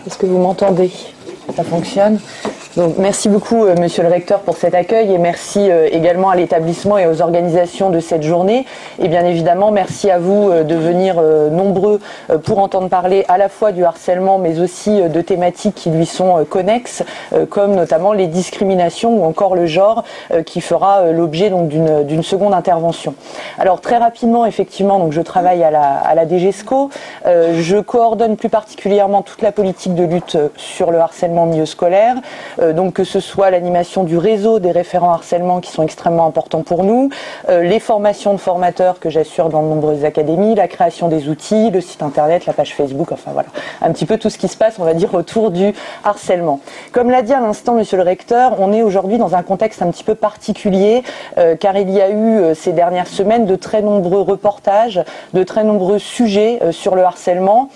Est-ce que vous m'entendez? Ça fonctionne? Donc, merci beaucoup, monsieur le recteur, pour cet accueil et merci également à l'établissement et aux organisations de cette journée. Et bien évidemment, merci à vous de venir nombreux pour entendre parler à la fois du harcèlement, mais aussi de thématiques qui lui sont connexes, comme notamment les discriminations ou encore le genre, qui fera l'objet donc d'une seconde intervention. Alors, très rapidement, effectivement, donc je travaille à la DGESCO. Je coordonne plus particulièrement toute la politique de lutte sur le harcèlement en milieu scolaire. Donc que ce soit l'animation du réseau des référents harcèlement qui sont extrêmement importants pour nous, les formations de formateurs que j'assure dans de nombreuses académies, la création des outils, le site internet, la page Facebook, enfin voilà, un petit peu tout ce qui se passe, on va dire, autour du harcèlement. Comme l'a dit à l'instant monsieur le recteur, on est aujourd'hui dans un contexte un petit peu particulier, car il y a eu ces dernières semaines de très nombreux reportages, de très nombreux sujets sur le harcèlement,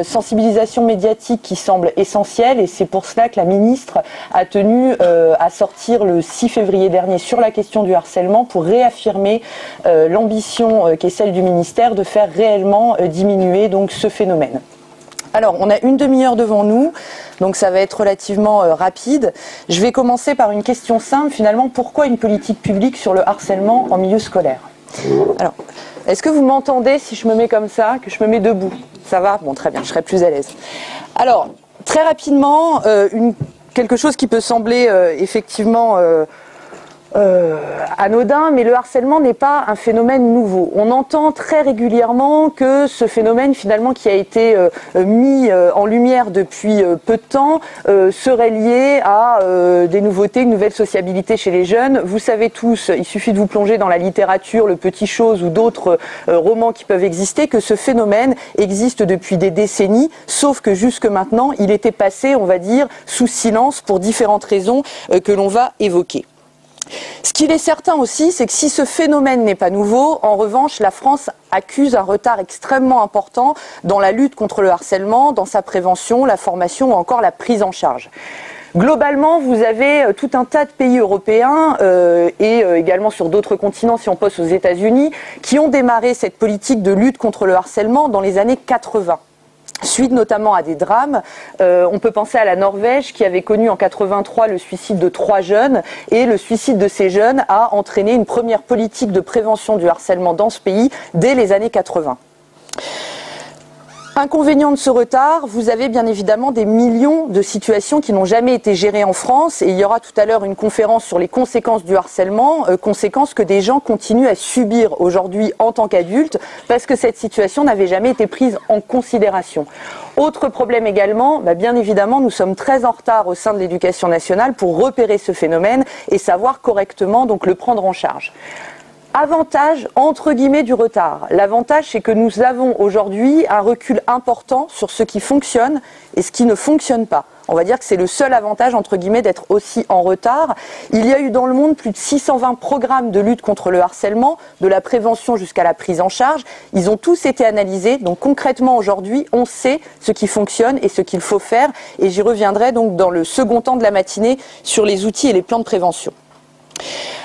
sensibilisation médiatique qui semble essentielle, et c'est pour cela que la ministre a tenu à sortir le 6 février dernier sur la question du harcèlement pour réaffirmer l'ambition qui est celle du ministère de faire réellement diminuer donc ce phénomène. Alors, on a une demi-heure devant nous, donc ça va être relativement rapide. Je vais commencer par une question simple, finalement, pourquoi une politique publique sur le harcèlement en milieu scolaire? Alors, est-ce que vous m'entendez si je me mets comme ça, que je me mets debout? Ça va? Bon, très bien, je serai plus à l'aise. Alors, très rapidement, quelque chose qui peut sembler effectivement anodin, mais le harcèlement n'est pas un phénomène nouveau. On entend très régulièrement que ce phénomène, finalement, qui a été mis en lumière depuis peu de temps, serait lié à des nouveautés, une nouvelle sociabilité chez les jeunes. Vous savez tous, il suffit de vous plonger dans la littérature, le Petit Chose ou d'autres romans qui peuvent exister, que ce phénomène existe depuis des décennies, sauf que jusque maintenant, il était passé, on va dire, sous silence pour différentes raisons que l'on va évoquer. Ce qu'il est certain aussi, c'est que si ce phénomène n'est pas nouveau, en revanche, la France accuse un retard extrêmement important dans la lutte contre le harcèlement, dans sa prévention, la formation ou encore la prise en charge. Globalement, vous avez tout un tas de pays européens et également sur d'autres continents, si on pense aux États-Unis, qui ont démarré cette politique de lutte contre le harcèlement dans les années 80. Suite notamment à des drames, on peut penser à la Norvège qui avait connu en 83 le suicide de 3 jeunes et le suicide de ces jeunes a entraîné une première politique de prévention du harcèlement dans ce pays dès les années 80. Inconvénient de ce retard, vous avez bien évidemment des millions de situations qui n'ont jamais été gérées en France et il y aura tout à l'heure une conférence sur les conséquences du harcèlement, conséquences que des gens continuent à subir aujourd'hui en tant qu'adultes parce que cette situation n'avait jamais été prise en considération. Autre problème également, bien évidemment, nous sommes très en retard au sein de l'éducation nationale pour repérer ce phénomène et savoir correctement donc le prendre en charge. Avantage, entre guillemets, du retard. L'avantage, c'est que nous avons aujourd'hui un recul important sur ce qui fonctionne et ce qui ne fonctionne pas. On va dire que c'est le seul avantage, entre guillemets, d'être aussi en retard. Il y a eu dans le monde plus de 620 programmes de lutte contre le harcèlement, de la prévention jusqu'à la prise en charge. Ils ont tous été analysés. Donc concrètement, aujourd'hui, on sait ce qui fonctionne et ce qu'il faut faire. Et j'y reviendrai donc dans le second temps de la matinée sur les outils et les plans de prévention.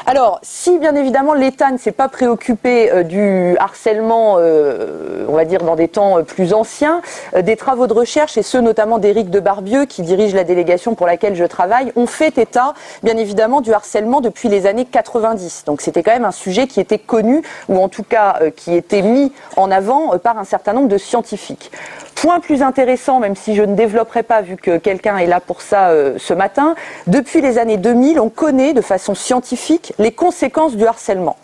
Alors, si bien évidemment l'État ne s'est pas préoccupé du harcèlement, on va dire dans des temps plus anciens, des travaux de recherche, et ceux notamment d'Éric Debarbieux, qui dirige la délégation pour laquelle je travaille, ont fait état, bien évidemment, du harcèlement depuis les années 90. Donc c'était quand même un sujet qui était connu, ou en tout cas qui était mis en avant par un certain nombre de scientifiques. Point plus intéressant, même si je ne développerai pas vu que quelqu'un est là pour ça ce matin, depuis les années 2000, on connaît de façon scientifique les conséquences du harcèlement.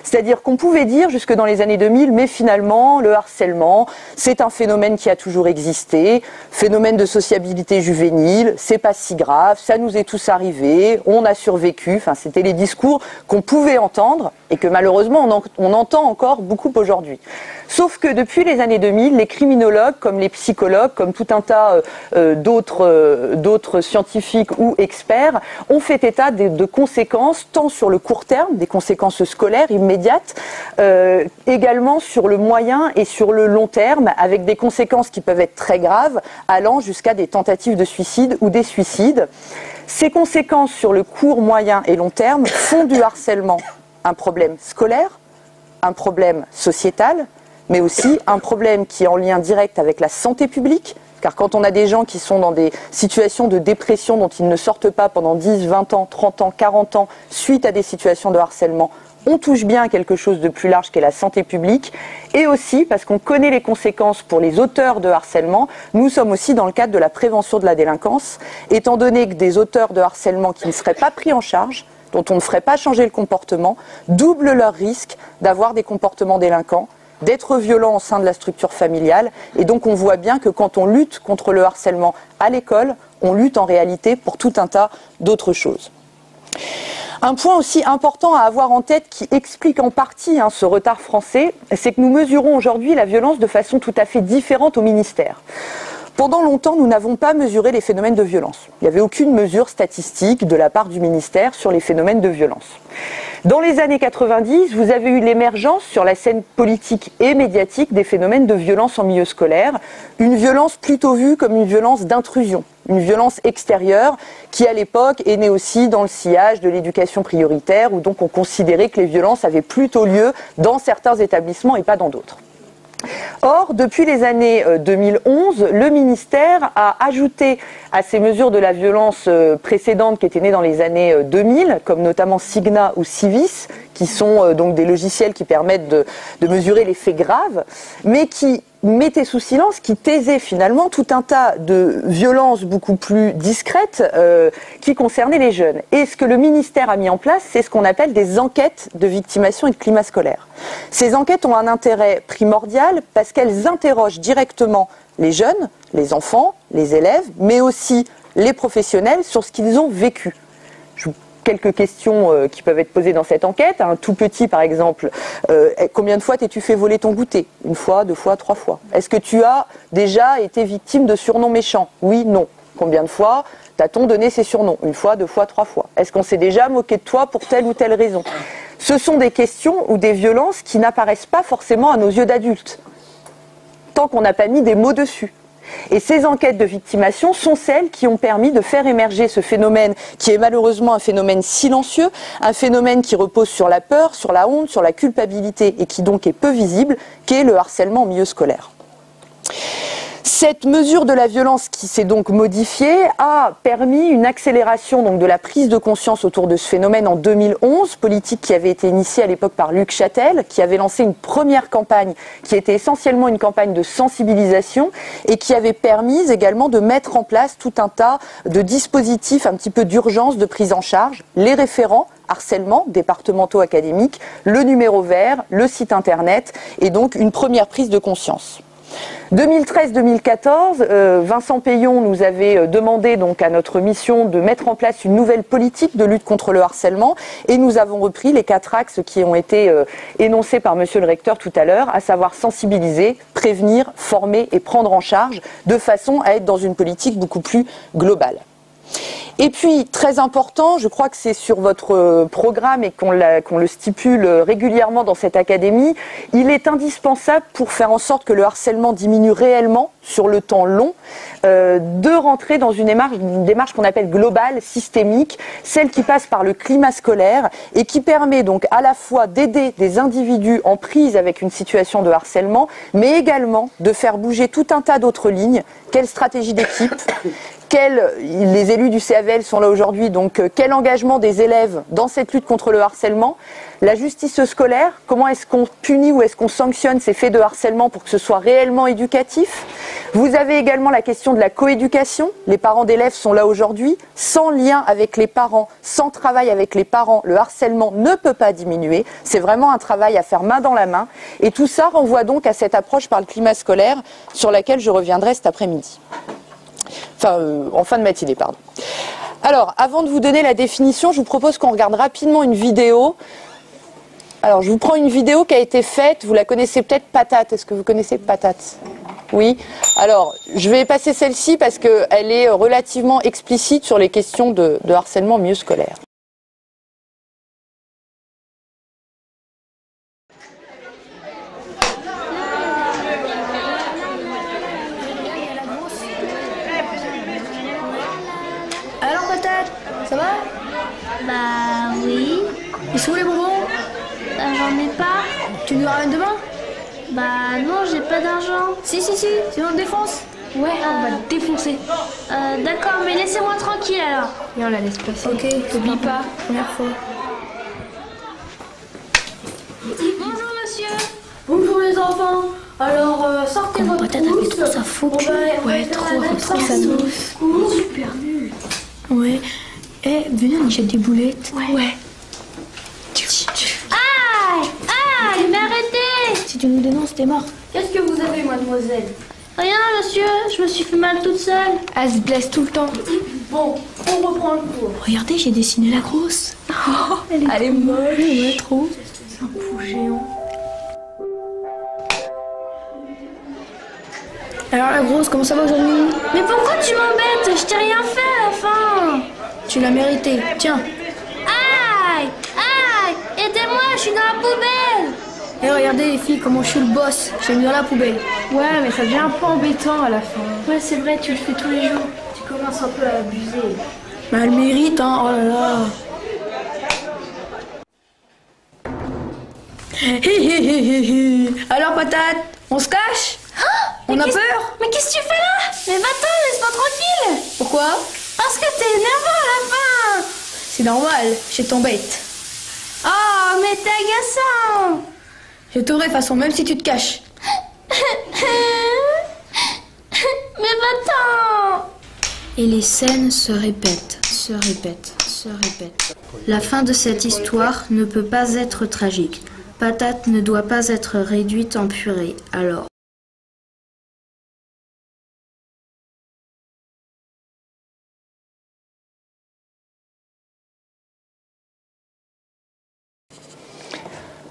C'est-à-dire qu'on pouvait dire jusque dans les années 2000, mais finalement, le harcèlement, c'est un phénomène qui a toujours existé, phénomène de sociabilité juvénile, c'est pas si grave, ça nous est tous arrivé, on a survécu, enfin c'était les discours qu'on pouvait entendre et que malheureusement on entend encore beaucoup aujourd'hui. Sauf que depuis les années 2000, les criminologues, comme les psychologues, comme tout un tas d'autres scientifiques ou experts, ont fait état de conséquences, tant sur le court terme, des conséquences scolaires, scolaire immédiate, également sur le moyen et sur le long terme, avec des conséquences qui peuvent être très graves, allant jusqu'à des tentatives de suicide ou des suicides. Ces conséquences sur le court, moyen et long terme font du harcèlement un problème scolaire, un problème sociétal, mais aussi un problème qui est en lien direct avec la santé publique, car quand on a des gens qui sont dans des situations de dépression dont ils ne sortent pas pendant 10, 20 ans, 30 ans, 40 ans, suite à des situations de harcèlement, on touche bien à quelque chose de plus large qu'est la santé publique, et aussi parce qu'on connaît les conséquences pour les auteurs de harcèlement, nous sommes aussi dans le cadre de la prévention de la délinquance, étant donné que des auteurs de harcèlement qui ne seraient pas pris en charge, dont on ne ferait pas changer le comportement, doublent leur risque d'avoir des comportements délinquants, d'être violents au sein de la structure familiale. Et donc on voit bien que quand on lutte contre le harcèlement à l'école, on lutte en réalité pour tout un tas d'autres choses. Un point aussi important à avoir en tête qui explique en partie ce retard français, c'est que nous mesurons aujourd'hui la violence de façon tout à fait différente au ministère. Pendant longtemps, nous n'avons pas mesuré les phénomènes de violence. Il n'y avait aucune mesure statistique de la part du ministère sur les phénomènes de violence. Dans les années 90, vous avez eu l'émergence sur la scène politique et médiatique des phénomènes de violence en milieu scolaire, une violence plutôt vue comme une violence d'intrusion, une violence extérieure qui à l'époque est née aussi dans le sillage de l'éducation prioritaire où donc on considérait que les violences avaient plutôt lieu dans certains établissements et pas dans d'autres. Or, depuis les années 2011, le ministère a ajouté à ces mesures de la violence précédentes qui étaient nées dans les années 2000, comme notamment Signa ou Civis, qui sont donc des logiciels qui permettent de mesurer les faits graves, mais qui mettaient sous silence, qui taisaient finalement tout un tas de violences beaucoup plus discrètes qui concernaient les jeunes. Et ce que le ministère a mis en place, c'est ce qu'on appelle des enquêtes de victimation et de climat scolaire. Ces enquêtes ont un intérêt primordial parce qu'elles interrogent directement les jeunes, les enfants, les élèves, mais aussi les professionnels sur ce qu'ils ont vécu. Quelques questions qui peuvent être posées dans cette enquête. Un tout petit, par exemple, combien de fois t'es-tu fait voler ton goûter? Une fois, deux fois, trois fois. Est-ce que tu as déjà été victime de surnoms méchants? Oui, non. Combien de fois t'a-t-on donné ces surnoms? Une fois, deux fois, trois fois. Est-ce qu'on s'est déjà moqué de toi pour telle ou telle raison? Ce sont des questions ou des violences qui n'apparaissent pas forcément à nos yeux d'adultes, tant qu'on n'a pas mis des mots dessus. Et ces enquêtes de victimation sont celles qui ont permis de faire émerger ce phénomène qui est malheureusement un phénomène silencieux, un phénomène qui repose sur la peur, sur la honte, sur la culpabilité et qui donc est peu visible, qu'est le harcèlement en milieu scolaire. Cette mesure de la violence qui s'est donc modifiée a permis une accélération donc de la prise de conscience autour de ce phénomène en 2011, politique qui avait été initiée à l'époque par Luc Châtel, qui avait lancé une première campagne qui était essentiellement une campagne de sensibilisation et qui avait permis également de mettre en place tout un tas de dispositifs un petit peu d'urgence de prise en charge, les référents harcèlement départementaux académiques, le numéro vert, le site internet et donc une première prise de conscience. 2013-2014, Vincent Payon nous avait demandé donc à notre mission de mettre en place une nouvelle politique de lutte contre le harcèlement et nous avons repris les 4 axes qui ont été énoncés par monsieur le recteur tout à l'heure, à savoir sensibiliser, prévenir, former et prendre en charge de façon à être dans une politique beaucoup plus globale. Et puis, très important, je crois que c'est sur votre programme et qu'on le stipule régulièrement dans cette académie, il est indispensable pour faire en sorte que le harcèlement diminue réellement sur le temps long, de rentrer dans une démarche qu'on appelle globale, systémique, celle qui passe par le climat scolaire et qui permet donc à la fois d'aider des individus en prise avec une situation de harcèlement, mais également de faire bouger tout un tas d'autres lignes. Quelle stratégie d'équipe ? Les élus du CAVL sont là aujourd'hui, donc quel engagement des élèves dans cette lutte contre le harcèlement? La justice scolaire, comment est-ce qu'on punit ou est-ce qu'on sanctionne ces faits de harcèlement pour que ce soit réellement éducatif? Vous avez également la question de la coéducation. Les parents d'élèves sont là aujourd'hui. Sans lien avec les parents, sans travail avec les parents, le harcèlement ne peut pas diminuer. C'est vraiment un travail à faire main dans la main. Et tout ça renvoie donc à cette approche par le climat scolaire sur laquelle je reviendrai cet après-midi. En fin de matinée, pardon. Alors, avant de vous donner la définition, je vous propose qu'on regarde rapidement une vidéo. Alors, je vous prends une vidéo qui a été faite, vous la connaissez peut-être, Patate. Est-ce que vous connaissez Patate? Oui. Alors, je vais passer celle-ci parce qu'elle est relativement explicite sur les questions de harcèlement en milieu scolaire. Ça va? Bah oui. Ils sont où les bonbons? Bah, j'en ai pas. Tu nous ramènes demain? Bah non, j'ai pas d'argent. Si, sinon on te défonce. Ouais, on va te défoncer. D'accord, mais laissez-moi tranquille alors. Et on la laisse passer. Ok, T'oublies pas. première fois. Bonjour monsieur. Bonjour les enfants. Alors, sortez votre Patate avait trousse. trop sa foutu. Ouais, trop sa sauce. Super nul. Ouais. Eh, venez, on y jette des boulettes. Ouais. Aïe, aïe, mais arrêtez. Si tu nous dénonces, t'es mort. Qu'est-ce que vous avez, mademoiselle? Rien monsieur, je me suis fait mal toute seule. Elle se blesse tout le temps. Bon, on reprend le cours. Regardez, j'ai dessiné la grosse. Elle est molle. Ouais, trop. C'est un pou géant. Alors la grosse, comment ça va aujourd'hui? Mais pourquoi tu m'embêtes? Je t'ai rien fait à la fin. Tu l'as mérité. Tiens. Aïe, aïe, aidez-moi, je suis dans la poubelle. Et regardez les filles, comment je suis le boss. J'ai mis dans la poubelle. Ouais, mais ça devient un peu embêtant à la fin. Ouais, c'est vrai, tu le fais tous les jours. Tu commences un peu à abuser. Mais elle mérite, hein. Oh là là. Alors patate, on se cache? On a peur? Mais qu'est-ce que tu fais là? Mais va-t'en, laisse-moi tranquille. Pourquoi? Parce que t'es énervant à la fin. C'est normal, je t'embête. Oh, mais t'es agaçant. Je t'aurai de façon, même si tu te caches. Mais va-t'en. Et les scènes se répètent, se répètent, se répètent. La fin de cette histoire ne peut pas être tragique. Patate ne doit pas être réduite en purée, alors.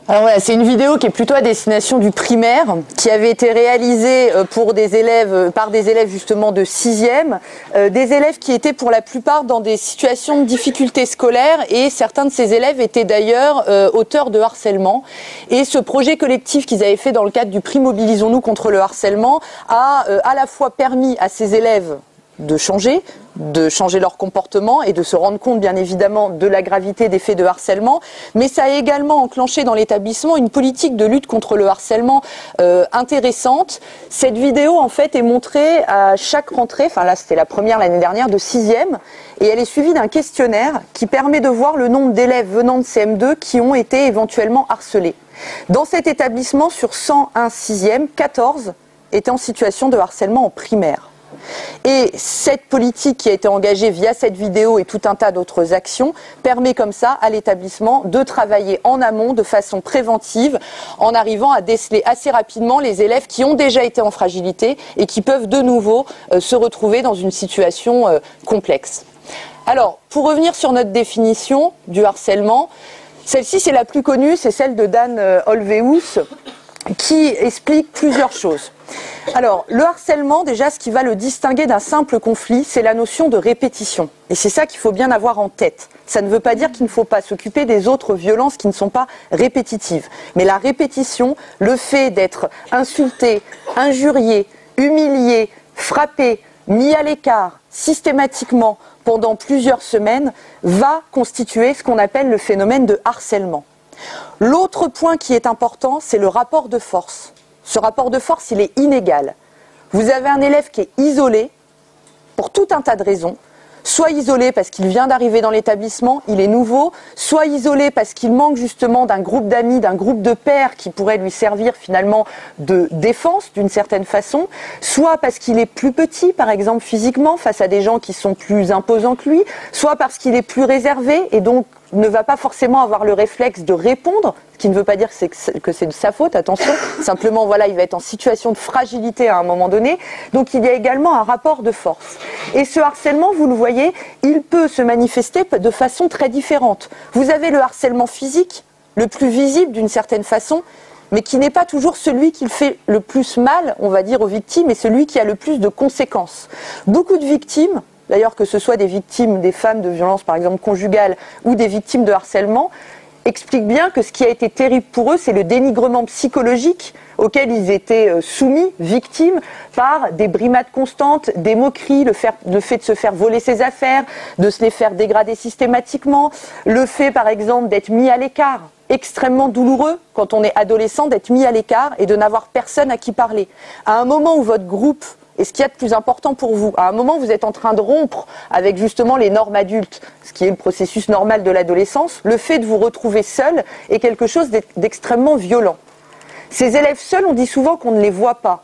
Alors voilà, c'est une vidéo qui est plutôt à destination du primaire, qui avait été réalisée pour des élèves, par des élèves justement de 6e, des élèves qui étaient pour la plupart dans des situations de difficultés scolaires, et certains de ces élèves étaient d'ailleurs auteurs de harcèlement. Et ce projet collectif qu'ils avaient fait dans le cadre du prix Mobilisons-nous contre le harcèlement a à la fois permis à ces élèves de changer leur comportement et de se rendre compte bien évidemment de la gravité des faits de harcèlement, mais ça a également enclenché dans l'établissement une politique de lutte contre le harcèlement intéressante. Cette vidéo en fait est montrée à chaque rentrée, enfin là c'était la première l'année dernière de 6e, et elle est suivie d'un questionnaire qui permet de voir le nombre d'élèves venant de CM2 qui ont été éventuellement harcelés. Dans cet établissement, sur 101 6e, 14 étaient en situation de harcèlement en primaire. Et cette politique qui a été engagée via cette vidéo et tout un tas d'autres actions permet comme ça à l'établissement de travailler en amont de façon préventive en arrivant à déceler assez rapidement les élèves qui ont déjà été en fragilité et qui peuvent de nouveau se retrouver dans une situation complexe. Alors, pour revenir sur notre définition du harcèlement, celle-ci c'est la plus connue, c'est celle de Dan Olweus qui explique plusieurs choses. Alors, le harcèlement, déjà, ce qui va le distinguer d'un simple conflit, c'est la notion de répétition. Et c'est ça qu'il faut bien avoir en tête. Ça ne veut pas dire qu'il ne faut pas s'occuper des autres violences qui ne sont pas répétitives. Mais la répétition, le fait d'être insulté, injurié, humilié, frappé, mis à l'écart, systématiquement, pendant plusieurs semaines, va constituer ce qu'on appelle le phénomène de harcèlement. L'autre point qui est important, c'est le rapport de force. Ce rapport de force, il est inégal. Vous avez un élève qui est isolé pour tout un tas de raisons. Soit isolé parce qu'il vient d'arriver dans l'établissement, il est nouveau, soit isolé parce qu'il manque justement d'un groupe d'amis, d'un groupe de pairs qui pourrait lui servir finalement de défense d'une certaine façon, soit parce qu'il est plus petit, par exemple physiquement, face à des gens qui sont plus imposants que lui, soit parce qu'il est plus réservé et donc ne va pas forcément avoir le réflexe de répondre, ce qui ne veut pas dire que c'est de sa faute, attention, simplement voilà, il va être en situation de fragilité à un moment donné, donc il y a également un rapport de force. Et ce harcèlement, vous le voyez, il peut se manifester de façon très différente. Vous avez le harcèlement physique, le plus visible d'une certaine façon, mais qui n'est pas toujours celui qui fait le plus mal, on va dire, aux victimes, et celui qui a le plus de conséquences. Beaucoup de victimes, d'ailleurs que ce soit des victimes, des femmes de violences par exemple conjugales ou des victimes de harcèlement, expliquent bien que ce qui a été terrible pour eux, c'est le dénigrement psychologique auxquels ils étaient soumis, victimes, par des brimades constantes, des moqueries, le fait de se faire voler ses affaires, de se les faire dégrader systématiquement, le fait par exemple d'être mis à l'écart, extrêmement douloureux quand on est adolescent, d'être mis à l'écart et de n'avoir personne à qui parler. À un moment où votre groupe est ce qu'il y a de plus important pour vous, à un moment où vous êtes en train de rompre avec justement les normes adultes, ce qui est le processus normal de l'adolescence, le fait de vous retrouver seul est quelque chose d'extrêmement violent. Ces élèves seuls, on dit souvent qu'on ne les voit pas.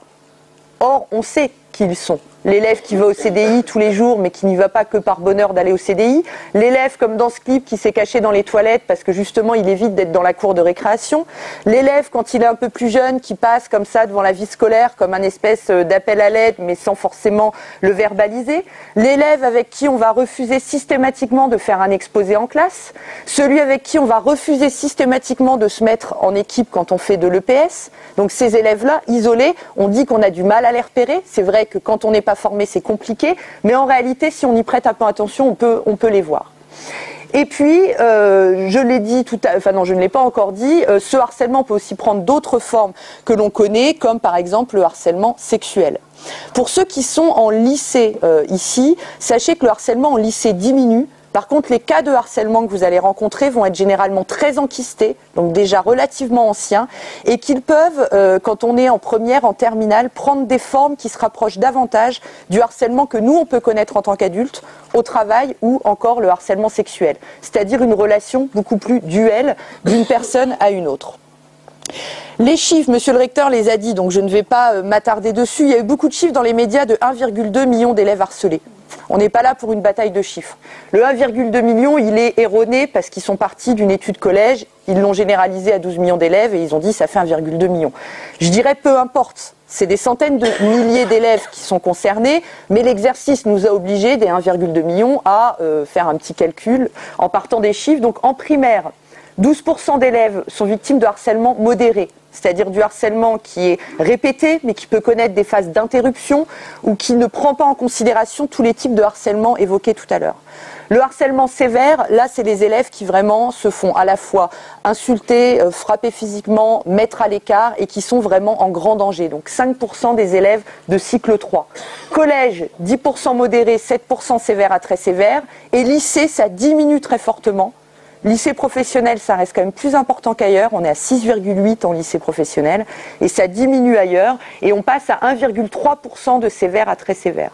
Or, on sait qui ils sont. L'élève qui va au CDI tous les jours, mais qui n'y va pas que par bonheur d'aller au CDI. L'élève, comme dans ce clip, qui s'est caché dans les toilettes parce que justement, il évite d'être dans la cour de récréation. L'élève, quand il est un peu plus jeune, qui passe comme ça devant la vie scolaire, comme un espèce d'appel à l'aide, mais sans forcément le verbaliser. L'élève avec qui on va refuser systématiquement de faire un exposé en classe. Celui avec qui on va refuser systématiquement de se mettre en équipe quand on fait de l'EPS. Donc ces élèves-là, isolés, on dit qu'on a du mal à les repérer. C'est vrai que quand on n'est pas formé, c'est compliqué, mais en réalité, si on y prête un peu attention, on peut les voir. Et puis, je l'ai dit enfin non, je ne l'ai pas encore dit, ce harcèlement peut aussi prendre d'autres formes que l'on connaît, comme par exemple le harcèlement sexuel. Pour ceux qui sont en lycée ici, sachez que le harcèlement en lycée diminue. Par contre, les cas de harcèlement que vous allez rencontrer vont être généralement très enquistés, donc déjà relativement anciens, et qu'ils peuvent, quand on est en première, en terminale, prendre des formes qui se rapprochent davantage du harcèlement que nous, on peut connaître en tant qu'adultes, au travail, ou encore le harcèlement sexuel, c'est-à-dire une relation beaucoup plus duelle d'une personne à une autre. Les chiffres, monsieur le recteur les a dit, donc je ne vais pas m'attarder dessus. Il y a eu beaucoup de chiffres dans les médias de 1,2 million d'élèves harcelés. On n'est pas là pour une bataille de chiffres. Le 1,2 million, il est erroné parce qu'ils sont partis d'une étude collège, ils l'ont généralisé à 12 millions d'élèves et ils ont dit ça fait 1,2 million. Je dirais peu importe, c'est des centaines de milliers d'élèves qui sont concernés, mais l'exercice nous a obligés, des 1,2 million, à faire un petit calcul en partant des chiffres. Donc en primaire, 12% d'élèves sont victimes de harcèlement modéré, c'est-à-dire du harcèlement qui est répété, mais qui peut connaître des phases d'interruption ou qui ne prend pas en considération tous les types de harcèlement évoqués tout à l'heure. Le harcèlement sévère, là, c'est les élèves qui vraiment se font à la fois insulter, frapper physiquement, mettre à l'écart et qui sont vraiment en grand danger. Donc 5% des élèves de cycle 3. Collège, 10% modéré, 7% sévère à très sévère. Et lycée, ça diminue très fortement. Lycée professionnel, ça reste quand même plus important qu'ailleurs. On est à 6,8 en lycée professionnel et ça diminue ailleurs. Et on passe à 1,3% de sévère à très sévère.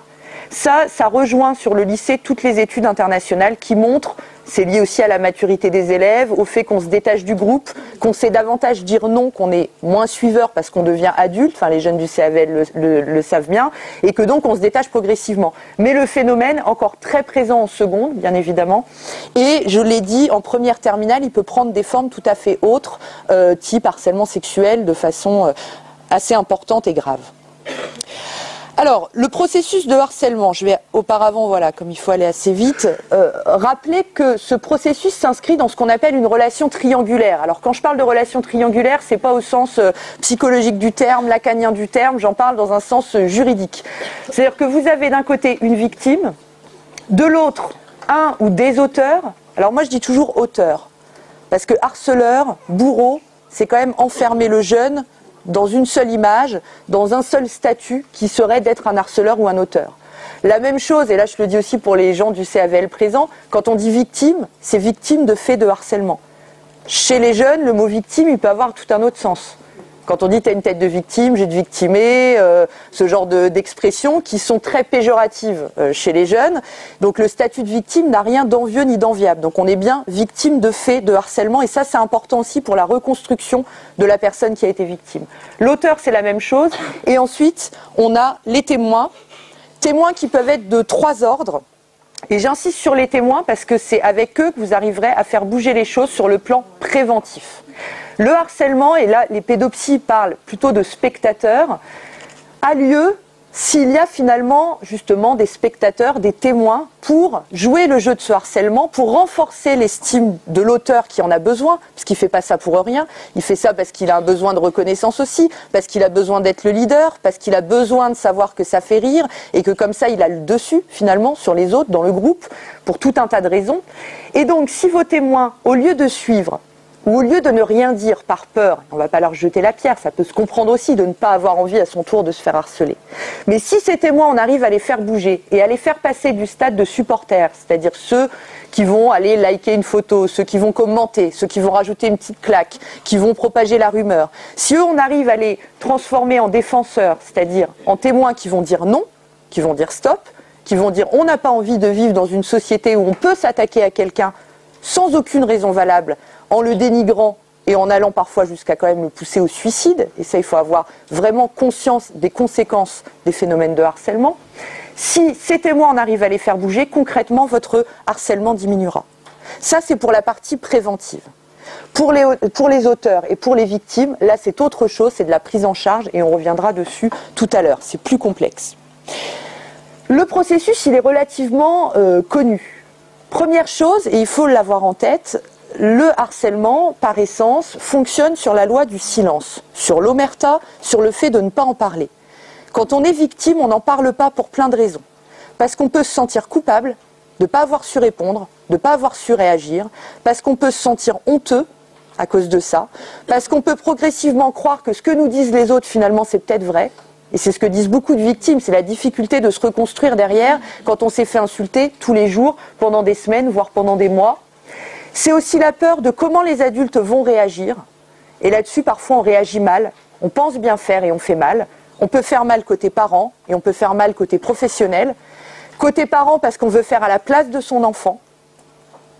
Ça rejoint sur le lycée toutes les études internationales qui montrent, c'est lié aussi à la maturité des élèves, au fait qu'on se détache du groupe, qu'on sait davantage dire non, qu'on est moins suiveur parce qu'on devient adulte, enfin les jeunes du CAVL le savent bien, et que donc on se détache progressivement. Mais le phénomène, encore très présent en seconde, bien évidemment, et je l'ai dit, en première terminale, il peut prendre des formes tout à fait autres, type harcèlement sexuel, de façon assez importante et grave. Alors, le processus de harcèlement, je vais auparavant, voilà, comme il faut aller assez vite, rappeler que ce processus s'inscrit dans ce qu'on appelle une relation triangulaire. Alors, quand je parle de relation triangulaire, c'est pas au sens psychologique du terme, lacanien du terme, j'en parle dans un sens juridique. C'est-à-dire que vous avez d'un côté une victime, de l'autre un ou des auteurs. Alors moi, je dis toujours auteur, parce que harceleur, bourreau, c'est quand même enfermer le jeune dans une seule image, dans un seul statut qui serait d'être un harceleur ou un auteur. La même chose, et là je le dis aussi pour les gens du CAVL présents, quand on dit victime, c'est victime de faits de harcèlement. Chez les jeunes, le mot victime, il peut avoir tout un autre sens. Quand on dit t'as une tête de victime, j'ai de victimé, ce genre d'expressions qui sont très péjoratives chez les jeunes. Donc le statut de victime n'a rien d'envieux ni d'enviable. Donc on est bien victime de faits de harcèlement et ça c'est important aussi pour la reconstruction de la personne qui a été victime. L'auteur c'est la même chose et ensuite on a les témoins qui peuvent être de 3 ordres. Et j'insiste sur les témoins parce que c'est avec eux que vous arriverez à faire bouger les choses sur le plan préventif. Le harcèlement, et là les pédopsies parlent plutôt de spectateurs, a lieu s'il y a finalement justement des spectateurs, des témoins pour jouer le jeu de ce harcèlement, pour renforcer l'estime de l'auteur qui en a besoin, parce qu'il ne fait pas ça pour rien, il fait ça parce qu'il a un besoin de reconnaissance aussi, parce qu'il a besoin d'être le leader, parce qu'il a besoin de savoir que ça fait rire et que comme ça il a le dessus finalement sur les autres dans le groupe, pour tout un tas de raisons. Et donc si vos témoins, au lieu de suivre, ou au lieu de ne rien dire par peur, on ne va pas leur jeter la pierre, ça peut se comprendre aussi de ne pas avoir envie à son tour de se faire harceler. Mais si ces témoins, on arrive à les faire bouger et à les faire passer du stade de supporters, c'est-à-dire ceux qui vont aller liker une photo, ceux qui vont commenter, ceux qui vont rajouter une petite claque, qui vont propager la rumeur, si eux, on arrive à les transformer en défenseurs, c'est-à-dire en témoins qui vont dire non, qui vont dire stop, qui vont dire on n'a pas envie de vivre dans une société où on peut s'attaquer à quelqu'un sans aucune raison valable, en le dénigrant et en allant parfois jusqu'à quand même le pousser au suicide, et ça il faut avoir vraiment conscience des conséquences des phénomènes de harcèlement. Si ces témoins on arrive à les faire bouger, concrètement votre harcèlement diminuera. Ça c'est pour la partie préventive. Pour les auteurs et pour les victimes, là c'est autre chose, c'est de la prise en charge et on reviendra dessus tout à l'heure, c'est plus complexe. Le processus il est relativement connu. Première chose, et il faut l'avoir en tête, le harcèlement, par essence, fonctionne sur la loi du silence, sur l'omerta, sur le fait de ne pas en parler. Quand on est victime, on n'en parle pas pour plein de raisons. Parce qu'on peut se sentir coupable de ne pas avoir su répondre, de ne pas avoir su réagir, parce qu'on peut se sentir honteux à cause de ça, parce qu'on peut progressivement croire que ce que nous disent les autres, finalement, c'est peut-être vrai. Et c'est ce que disent beaucoup de victimes, c'est la difficulté de se reconstruire derrière quand on s'est fait insulter tous les jours, pendant des semaines, voire pendant des mois. C'est aussi la peur de comment les adultes vont réagir. Et là-dessus, parfois, on réagit mal. On pense bien faire et on fait mal. On peut faire mal côté parent et on peut faire mal côté professionnel. Côté parent, parce qu'on veut faire à la place de son enfant,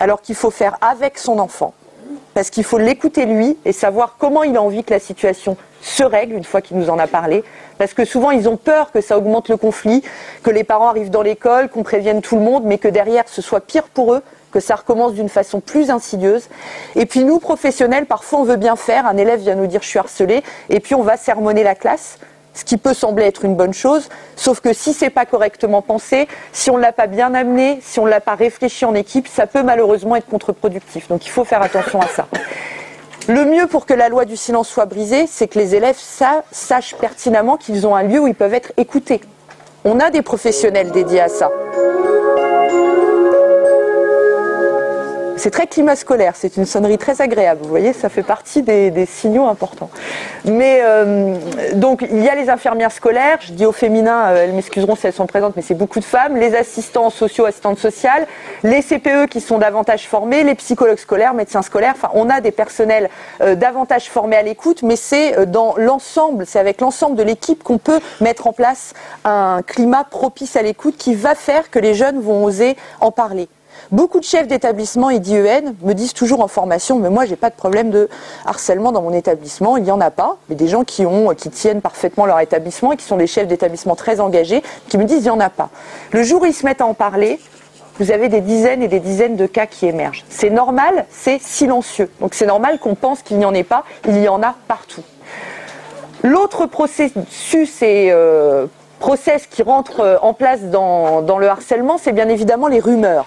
alors qu'il faut faire avec son enfant. Parce qu'il faut l'écouter lui et savoir comment il a envie que la situation se règle une fois qu'il nous en a parlé. Parce que souvent, ils ont peur que ça augmente le conflit, que les parents arrivent dans l'école, qu'on prévienne tout le monde, mais que derrière, ce soit pire pour eux, que ça recommence d'une façon plus insidieuse. Et puis nous, professionnels, parfois on veut bien faire, un élève vient nous dire « je suis harcelé » et puis on va sermonner la classe, ce qui peut sembler être une bonne chose, sauf que si c'est pas correctement pensé, si on ne l'a pas bien amené, si on ne l'a pas réfléchi en équipe, ça peut malheureusement être contre-productif. Donc il faut faire attention à ça. Le mieux pour que la loi du silence soit brisée, c'est que les élèves sachent pertinemment qu'ils ont un lieu où ils peuvent être écoutés. On a des professionnels dédiés à ça. C'est très climat scolaire, c'est une sonnerie très agréable, vous voyez, ça fait partie des signaux importants. Mais donc, il y a les infirmières scolaires, je dis au féminin, elles m'excuseront si elles sont présentes, mais c'est beaucoup de femmes, les assistants sociaux, assistantes sociales, les CPE qui sont davantage formés, les psychologues scolaires, médecins scolaires, enfin, on a des personnels davantage formés à l'écoute, mais c'est dans l'ensemble, c'est avec l'ensemble de l'équipe qu'on peut mettre en place un climat propice à l'écoute qui va faire que les jeunes vont oser en parler. Beaucoup de chefs d'établissement et d'IEN me disent toujours en formation, mais moi j'ai pas de problème de harcèlement dans mon établissement, il n'y en a pas. Mais des gens qui tiennent parfaitement leur établissement et qui sont des chefs d'établissement très engagés, qui me disent il n'y en a pas. Le jour où ils se mettent à en parler, vous avez des dizaines et des dizaines de cas qui émergent. C'est normal, c'est silencieux. Donc c'est normal qu'on pense qu'il n'y en ait pas, il y en a partout. L'autre processus et process qui rentre en place dans le harcèlement, c'est bien évidemment les rumeurs.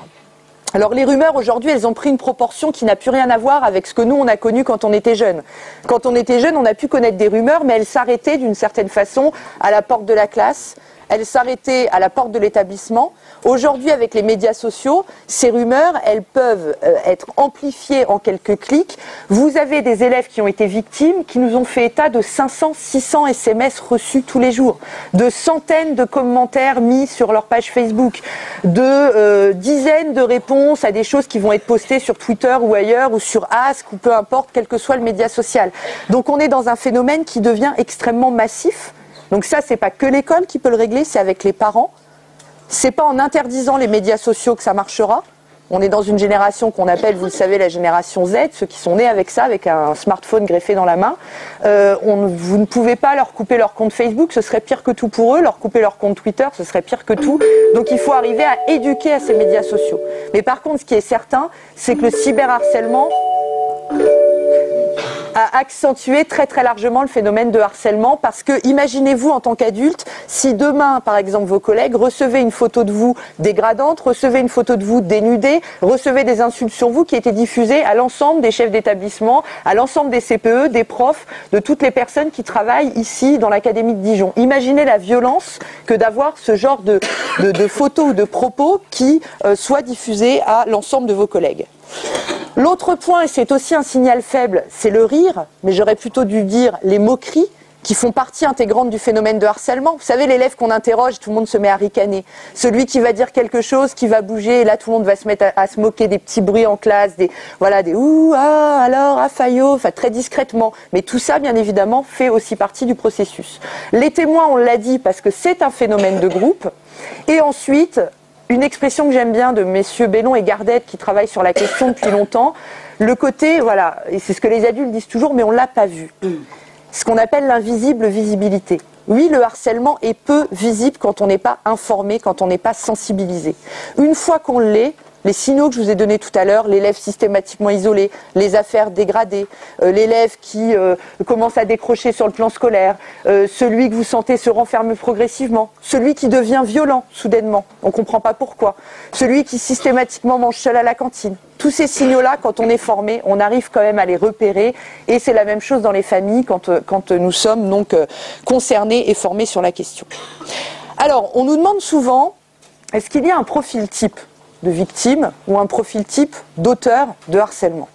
Alors les rumeurs aujourd'hui, elles ont pris une proportion qui n'a plus rien à voir avec ce que nous on a connu quand on était jeune. Quand on était jeune, on a pu connaître des rumeurs, mais elles s'arrêtaient d'une certaine façon à la porte de la classe, elles s'arrêtaient à la porte de l'établissement. Aujourd'hui, avec les médias sociaux, ces rumeurs, elles peuvent être amplifiées en quelques clics. Vous avez des élèves qui ont été victimes, qui nous ont fait état de 500, 600 SMS reçus tous les jours, de centaines de commentaires mis sur leur page Facebook, de dizaines de réponses à des choses qui vont être postées sur Twitter ou ailleurs, ou sur Ask, ou peu importe, quel que soit le média social. Donc on est dans un phénomène qui devient extrêmement massif. Donc ça, c'est pas que l'école qui peut le régler, c'est avec les parents. C'est pas en interdisant les médias sociaux que ça marchera. On est dans une génération qu'on appelle, vous le savez, la génération Z, ceux qui sont nés avec ça, avec un smartphone greffé dans la main. Vous ne pouvez pas leur couper leur compte Facebook, ce serait pire que tout pour eux. Leur couper leur compte Twitter, ce serait pire que tout. Donc il faut arriver à éduquer à ces médias sociaux. Mais par contre, ce qui est certain, c'est que le cyberharcèlement a accentué très très largement le phénomène de harcèlement, parce que imaginez-vous en tant qu'adulte, si demain par exemple vos collègues recevaient une photo de vous dégradante, recevaient une photo de vous dénudée, recevaient des insultes sur vous qui étaient diffusées à l'ensemble des chefs d'établissement, à l'ensemble des CPE, des profs, de toutes les personnes qui travaillent ici dans l'académie de Dijon. Imaginez la violence que d'avoir ce genre de photos ou de propos qui soient diffusés à l'ensemble de vos collègues. L'autre point, et c'est aussi un signal faible, c'est le rire, mais j'aurais plutôt dû dire les moqueries, qui font partie intégrante du phénomène de harcèlement. Vous savez, l'élève qu'on interroge, tout le monde se met à ricaner. Celui qui va dire quelque chose, qui va bouger, et là tout le monde va se mettre à se moquer des petits bruits en classe, des ouh, ah, alors, ah, Fayot, enfin très discrètement. Mais tout ça, bien évidemment, fait aussi partie du processus. Les témoins, on l'a dit, parce que c'est un phénomène de groupe. Et ensuite, une expression que j'aime bien de messieurs Bellon et Gardette, qui travaillent sur la question depuis longtemps, le côté, voilà, et c'est ce que les adultes disent toujours, mais on l'a pas vu. Ce qu'on appelle l'invisible visibilité. Oui, le harcèlement est peu visible quand on n'est pas informé, quand on n'est pas sensibilisé. Une fois qu'on l'est, les signaux que je vous ai donnés tout à l'heure, l'élève systématiquement isolé, les affaires dégradées, l'élève qui commence à décrocher sur le plan scolaire, celui que vous sentez se renfermer progressivement, celui qui devient violent soudainement, on ne comprend pas pourquoi, celui qui systématiquement mange seul à la cantine. Tous ces signaux-là, quand on est formé, on arrive quand même à les repérer, et c'est la même chose dans les familles quand nous sommes donc concernés et formés sur la question. Alors, on nous demande souvent, est-ce qu'il y a un profil type de victime ou un profil type d'auteur de harcèlement?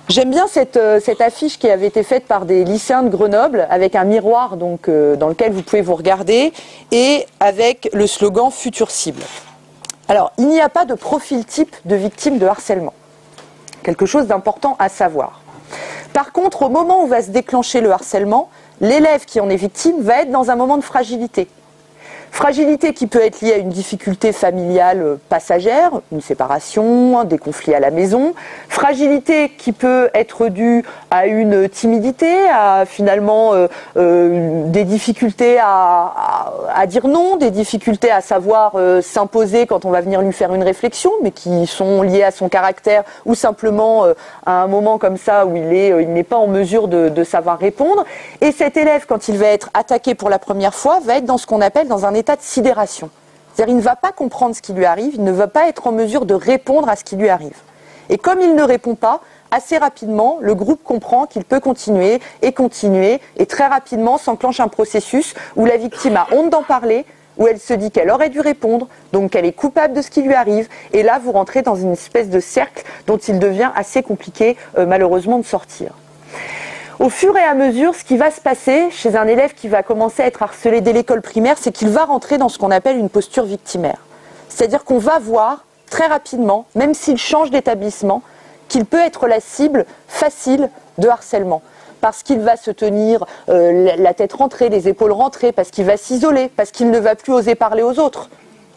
J'aime bien cette affiche qui avait été faite par des lycéens de Grenoble avec un miroir donc, dans lequel vous pouvez vous regarder et avec le slogan « Futur cible ». Alors, il n'y a pas de profil type de victime de harcèlement. Quelque chose d'important à savoir. Par contre, au moment où va se déclencher le harcèlement, l'élève qui en est victime va être dans un moment de fragilité. Fragilité qui peut être liée à une difficulté familiale passagère, une séparation, des conflits à la maison. Fragilité qui peut être due à une timidité, à finalement des difficultés à dire non, des difficultés à savoir s'imposer quand on va venir lui faire une réflexion, mais qui sont liées à son caractère ou simplement à un moment comme ça où il n'est pas en mesure de savoir répondre. Et cet élève, quand il va être attaqué pour la première fois, va être dans ce qu'on appelle dans un état de sidération. C'est-à-dire il ne va pas comprendre ce qui lui arrive, il ne va pas être en mesure de répondre à ce qui lui arrive. Et comme il ne répond pas, assez rapidement, le groupe comprend qu'il peut continuer, et très rapidement s'enclenche un processus où la victime a honte d'en parler, où elle se dit qu'elle aurait dû répondre, donc qu'elle est coupable de ce qui lui arrive, et là vous rentrez dans une espèce de cercle dont il devient assez compliqué malheureusement de sortir. Au fur et à mesure, ce qui va se passer chez un élève qui va commencer à être harcelé dès l'école primaire, c'est qu'il va rentrer dans ce qu'on appelle une posture victimaire. C'est-à-dire qu'on va voir très rapidement, même s'il change d'établissement, qu'il peut être la cible facile de harcèlement. Parce qu'il va se tenir la tête rentrée, les épaules rentrées, parce qu'il va s'isoler, parce qu'il ne va plus oser parler aux autres.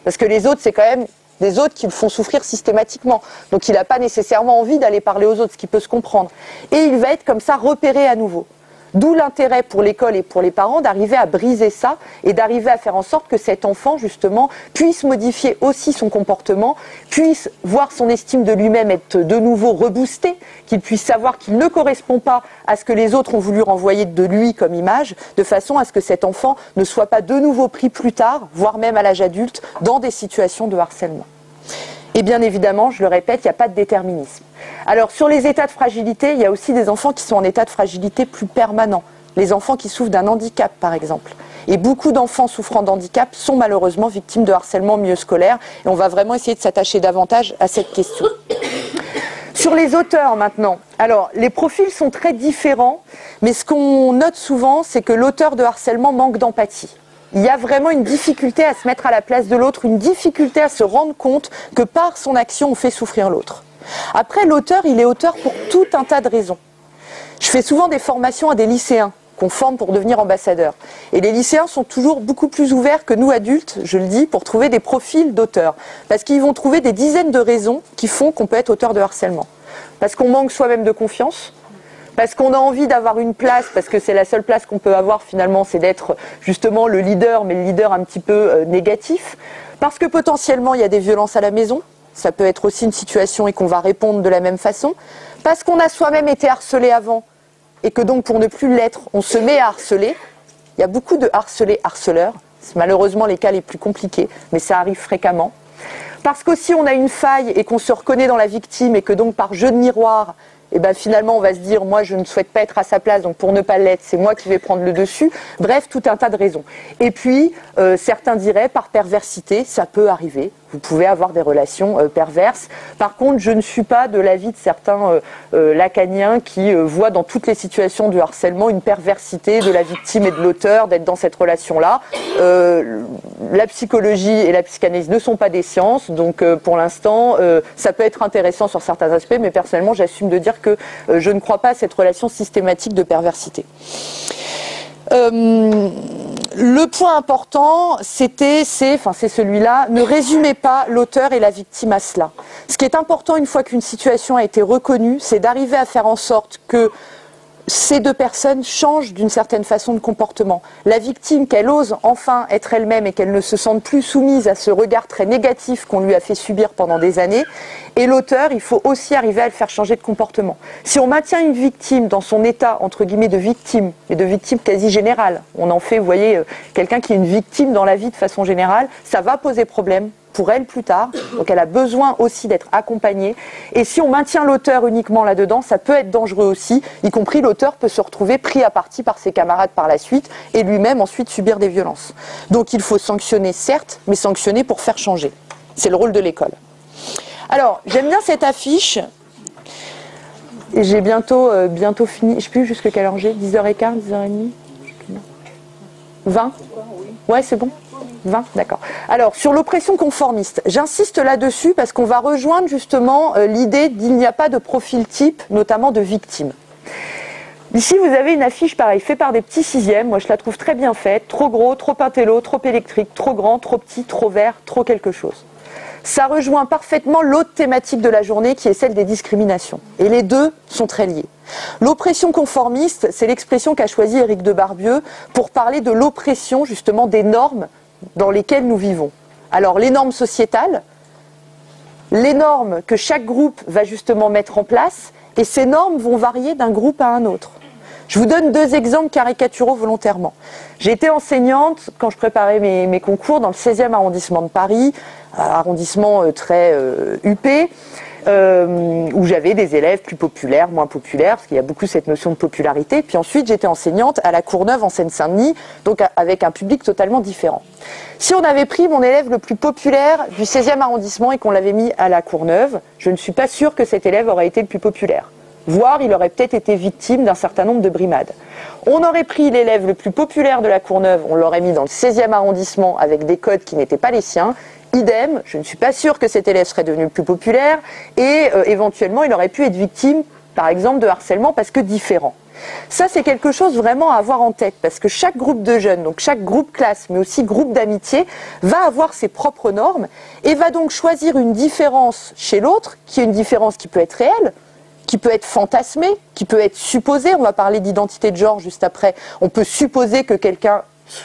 Parce que les autres, c'est quand même des autres qui le font souffrir systématiquement. Donc il n'a pas nécessairement envie d'aller parler aux autres, ce qui peut se comprendre. Et il va être comme ça repéré à nouveau. D'où l'intérêt pour l'école et pour les parents d'arriver à briser ça et d'arriver à faire en sorte que cet enfant, justement, puisse modifier aussi son comportement, puisse voir son estime de lui-même être de nouveau reboostée, qu'il puisse savoir qu'il ne correspond pas à ce que les autres ont voulu renvoyer de lui comme image, de façon à ce que cet enfant ne soit pas de nouveau pris plus tard, voire même à l'âge adulte, dans des situations de harcèlement. Et bien évidemment, je le répète, il n'y a pas de déterminisme. Alors sur les états de fragilité, il y a aussi des enfants qui sont en état de fragilité plus permanent. Les enfants qui souffrent d'un handicap, par exemple. Et beaucoup d'enfants souffrant d'handicap sont malheureusement victimes de harcèlement en milieu scolaire. Et on va vraiment essayer de s'attacher davantage à cette question. Sur les auteurs maintenant, alors les profils sont très différents, mais ce qu'on note souvent, c'est que l'auteur de harcèlement manque d'empathie. Il y a vraiment une difficulté à se mettre à la place de l'autre, une difficulté à se rendre compte que par son action, on fait souffrir l'autre. Après, l'auteur, il est auteur pour tout un tas de raisons. Je fais souvent des formations à des lycéens qu'on forme pour devenir ambassadeurs. Et les lycéens sont toujours beaucoup plus ouverts que nous adultes, je le dis, pour trouver des profils d'auteurs. Parce qu'ils vont trouver des dizaines de raisons qui font qu'on peut être auteur de harcèlement. Parce qu'on manque soi-même de confiance, parce qu'on a envie d'avoir une place, parce que c'est la seule place qu'on peut avoir finalement, c'est d'être justement le leader, mais le leader un petit peu négatif. Parce que potentiellement il y a des violences à la maison, ça peut être aussi une situation et qu'on va répondre de la même façon. Parce qu'on a soi-même été harcelé avant, et que donc pour ne plus l'être, on se met à harceler. Il y a beaucoup de harcelés-harceleurs, c'est malheureusement les cas les plus compliqués, mais ça arrive fréquemment. Parce qu'aussi on a une faille et qu'on se reconnaît dans la victime et que donc par jeu de miroir, et ben finalement on va se dire moi je ne souhaite pas être à sa place, donc pour ne pas l'être c'est moi qui vais prendre le dessus. Bref, tout un tas de raisons. Et puis certains diraient par perversité, ça peut arriver, vous pouvez avoir des relations perverses. Par contre, je ne suis pas de l'avis de certains lacaniens qui voient dans toutes les situations du harcèlement une perversité de la victime et de l'auteur d'être dans cette relation-là. La psychologie et la psychanalyse ne sont pas des sciences, donc pour l'instant ça peut être intéressant sur certains aspects, mais personnellement j'assume de dire que je ne crois pas à cette relation systématique de perversité. Le point important, c'est celui-là, ne résumez pas l'auteur et la victime à cela. Ce qui est important une fois qu'une situation a été reconnue, c'est d'arriver à faire en sorte que ces deux personnes changent d'une certaine façon de comportement. La victime, qu'elle ose enfin être elle-même et qu'elle ne se sente plus soumise à ce regard très négatif qu'on lui a fait subir pendant des années. Et l'auteur, il faut aussi arriver à le faire changer de comportement. Si on maintient une victime dans son état, entre guillemets, de victime, et de victime quasi générale, on en fait, vous voyez, quelqu'un qui est une victime dans la vie de façon générale, ça va poser problème pour elle plus tard, donc elle a besoin aussi d'être accompagnée. Et si on maintient l'auteur uniquement là-dedans, ça peut être dangereux aussi, y compris l'auteur peut se retrouver pris à partie par ses camarades par la suite et lui-même ensuite subir des violences. Donc il faut sanctionner certes, mais sanctionner pour faire changer. C'est le rôle de l'école. Alors, j'aime bien cette affiche, et j'ai bientôt fini, je ne sais plus jusqu'à quelle heure j'ai, 10h15, 10h30 20 ? Ouais, c'est bon 20, d'accord. Alors, sur l'oppression conformiste, j'insiste là-dessus parce qu'on va rejoindre justement l'idée qu'il n'y a pas de profil type, notamment de victime. Ici, vous avez une affiche pareille, faite par des petits sixièmes. Moi, je la trouve très bien faite. Trop gros, trop intello, trop électrique, trop grand, trop petit, trop vert, trop quelque chose. Ça rejoint parfaitement l'autre thématique de la journée qui est celle des discriminations. Et les deux sont très liés. L'oppression conformiste, c'est l'expression qu'a choisie Éric de Barbieux pour parler de l'oppression justement des normes dans lesquelles nous vivons. Alors les normes sociétales, les normes que chaque groupe va justement mettre en place, et ces normes vont varier d'un groupe à un autre. Je vous donne deux exemples caricaturaux volontairement. J'ai été enseignante quand je préparais mes concours dans le 16e arrondissement de Paris, arrondissement très huppé, où j'avais des élèves plus populaires, moins populaires, parce qu'il y a beaucoup cette notion de popularité. Puis ensuite, j'étais enseignante à la Courneuve en Seine-Saint-Denis, donc avec un public totalement différent. Si on avait pris mon élève le plus populaire du 16e arrondissement et qu'on l'avait mis à la Courneuve, je ne suis pas sûre que cet élève aurait été le plus populaire. Voire, il aurait peut-être été victime d'un certain nombre de brimades. On aurait pris l'élève le plus populaire de la Courneuve, on l'aurait mis dans le 16e arrondissement avec des codes qui n'étaient pas les siens. Idem, je ne suis pas sûre que cet élève serait devenu le plus populaire et éventuellement il aurait pu être victime, par exemple, de harcèlement parce que différent. Ça, c'est quelque chose vraiment à avoir en tête parce que chaque groupe de jeunes, donc chaque groupe classe, mais aussi groupe d'amitié, va avoir ses propres normes et va donc choisir une différence chez l'autre, qui est une différence qui peut être réelle, qui peut être fantasmée, qui peut être supposée. On va parler d'identité de genre juste après. On peut supposer que quelqu'un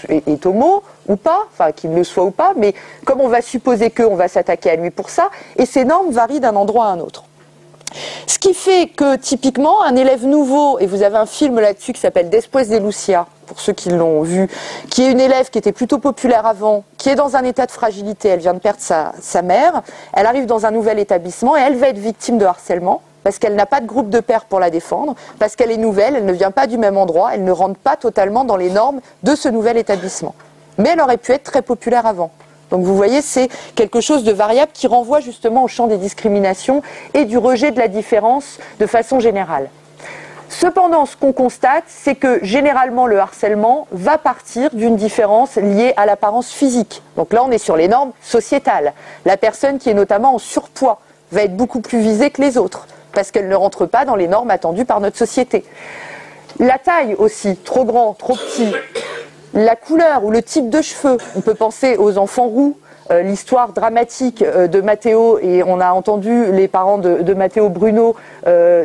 est homo ou pas, enfin qu'il le soit ou pas, mais comme on va supposer que, on va s'attaquer à lui pour ça, et ces normes varient d'un endroit à un autre. Ce qui fait que, typiquement, un élève nouveau, et vous avez un film là-dessus qui s'appelle Después de Lucia, pour ceux qui l'ont vu, qui est une élève qui était plutôt populaire avant, qui est dans un état de fragilité, elle vient de perdre sa mère, elle arrive dans un nouvel établissement et elle va être victime de harcèlement, parce qu'elle n'a pas de groupe de pairs pour la défendre, parce qu'elle est nouvelle, elle ne vient pas du même endroit, elle ne rentre pas totalement dans les normes de ce nouvel établissement. Mais elle aurait pu être très populaire avant. Donc vous voyez, c'est quelque chose de variable qui renvoie justement au champ des discriminations et du rejet de la différence de façon générale. Cependant, ce qu'on constate, c'est que généralement le harcèlement va partir d'une différence liée à l'apparence physique. Donc là, on est sur les normes sociétales. La personne qui est notamment en surpoids va être beaucoup plus visée que les autres, parce qu'elle ne rentre pas dans les normes attendues par notre société. La taille aussi, trop grand, trop petit. La couleur ou le type de cheveux, on peut penser aux enfants roux, l'histoire dramatique de Matteo, et on a entendu les parents de Matteo Bruno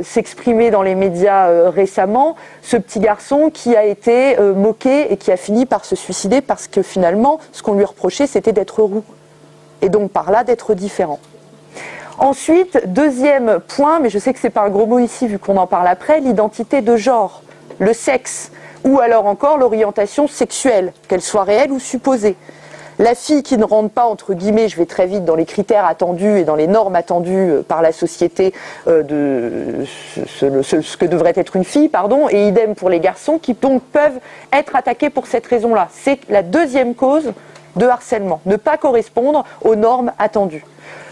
s'exprimer dans les médias récemment, ce petit garçon qui a été moqué et qui a fini par se suicider parce que finalement, ce qu'on lui reprochait, c'était d'être roux, et donc par là d'être différent. Ensuite, deuxième point, mais je sais que ce n'est pas un gros mot ici vu qu'on en parle après, l'identité de genre, le sexe, ou alors encore l'orientation sexuelle, qu'elle soit réelle ou supposée. La fille qui ne rentre pas, entre guillemets, je vais très vite, dans les critères attendus et dans les normes attendues par la société de ce que devrait être une fille, pardon, et idem pour les garçons qui donc peuvent être attaqués pour cette raison-là. C'est la deuxième cause de harcèlement, ne pas correspondre aux normes attendues.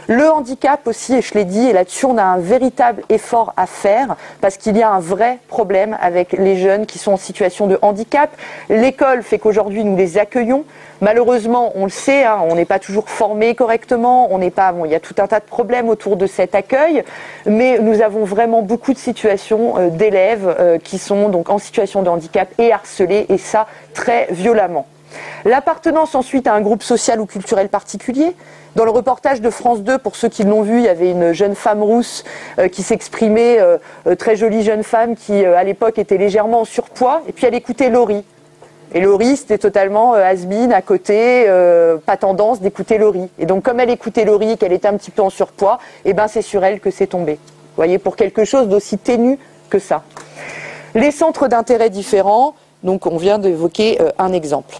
Le handicap aussi, et je l'ai dit, et là-dessus on a un véritable effort à faire parce qu'il y a un vrai problème avec les jeunes qui sont en situation de handicap. L'école fait qu'aujourd'hui nous les accueillons. Malheureusement, on le sait, hein, on n'est pas toujours formé correctement, on n'est pas, bon, il y a tout un tas de problèmes autour de cet accueil, mais nous avons vraiment beaucoup de situations d'élèves qui sont donc en situation de handicap et harcelés, et ça très violemment. L'appartenance ensuite à un groupe social ou culturel particulier. Dans le reportage de France 2, pour ceux qui l'ont vu, il y avait une jeune femme rousse qui s'exprimait, très jolie jeune femme qui à l'époque était légèrement en surpoids, et puis elle écoutait Laurie. Et Laurie, c'était totalement has-been à côté, pas tendance d'écouter Laurie. Et donc comme elle écoutait Laurie, qu'elle était un petit peu en surpoids, et ben c'est sur elle que c'est tombé. Vous voyez, pour quelque chose d'aussi ténu que ça. Les centres d'intérêt différents, donc on vient d'évoquer un exemple.